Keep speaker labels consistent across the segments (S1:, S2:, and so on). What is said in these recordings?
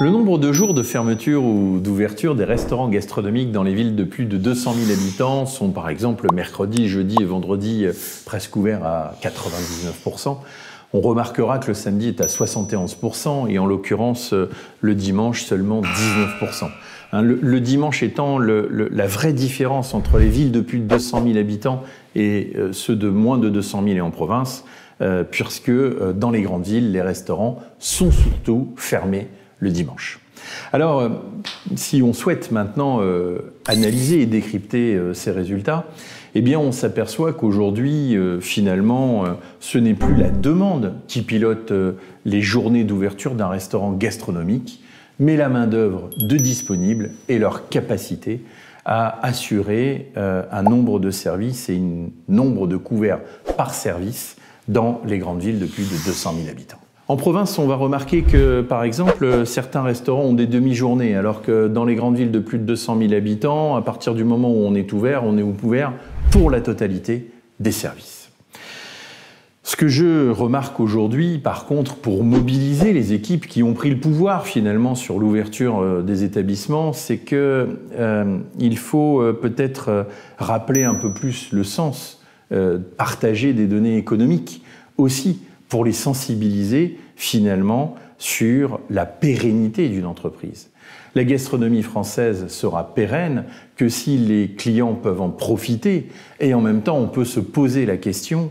S1: Le nombre de jours de fermeture ou d'ouverture des restaurants gastronomiques dans les villes de plus de 200 000 habitants sont par exemple mercredi, jeudi et vendredi presque ouverts à 99%. On remarquera que le samedi est à 71% et en l'occurrence le dimanche seulement 19%. Le dimanche étant la vraie différence entre les villes de plus de 200 000 habitants et ceux de moins de 200 000 et en province, puisque dans les grandes villes, les restaurants sont surtout fermés le dimanche. Alors, si on souhaite maintenant analyser et décrypter ces résultats, eh bien, on s'aperçoit qu'aujourd'hui, finalement, ce n'est plus la demande qui pilote les journées d'ouverture d'un restaurant gastronomique, mais la main-d'œuvre de disponibles et leur capacité à assurer un nombre de services et un nombre de couverts par service dans les grandes villes de plus de 200 000 habitants. En province, on va remarquer que, par exemple, certains restaurants ont des demi-journées, alors que dans les grandes villes de plus de 200 000 habitants, à partir du moment où on est ouvert pour la totalité des services. Ce que je remarque aujourd'hui, par contre, pour mobiliser les équipes qui ont pris le pouvoir finalement sur l'ouverture des établissements, c'est qu'il faut peut-être rappeler un peu plus le sens, partager des données économiques aussi, pour les sensibiliser finalement sur la pérennité d'une entreprise. La gastronomie française sera pérenne que si les clients peuvent en profiter et en même temps on peut se poser la question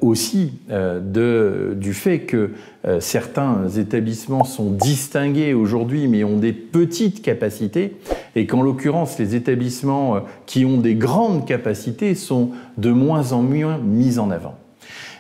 S1: aussi du fait que certains établissements sont distingués aujourd'hui mais ont des petites capacités et qu'en l'occurrence les établissements qui ont des grandes capacités sont de moins en moins mis en avant.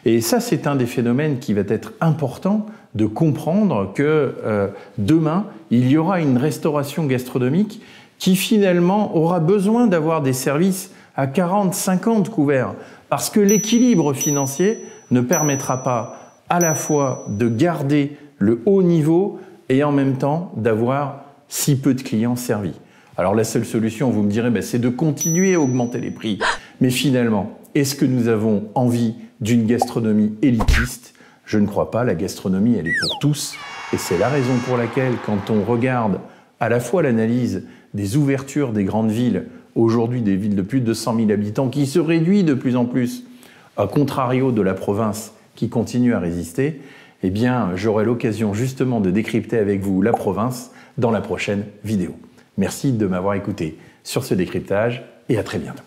S1: Et ça, c'est un des phénomènes qui va être important de comprendre que demain, il y aura une restauration gastronomique qui finalement aura besoin d'avoir des services à 40-50 couverts parce que l'équilibre financier ne permettra pas à la fois de garder le haut niveau et en même temps d'avoir si peu de clients servis. Alors la seule solution, vous me direz, c'est de continuer à augmenter les prix. Mais finalement, est-ce que nous avons envie d'une gastronomie élitiste? Je ne crois pas, la gastronomie elle est pour tous et c'est la raison pour laquelle quand on regarde à la fois l'analyse des ouvertures des grandes villes, aujourd'hui des villes de plus de 200 000 habitants qui se réduit de plus en plus, à contrario de la province qui continue à résister, eh bien j'aurai l'occasion justement de décrypter avec vous la province dans la prochaine vidéo. Merci de m'avoir écouté sur ce décryptage et à très bientôt.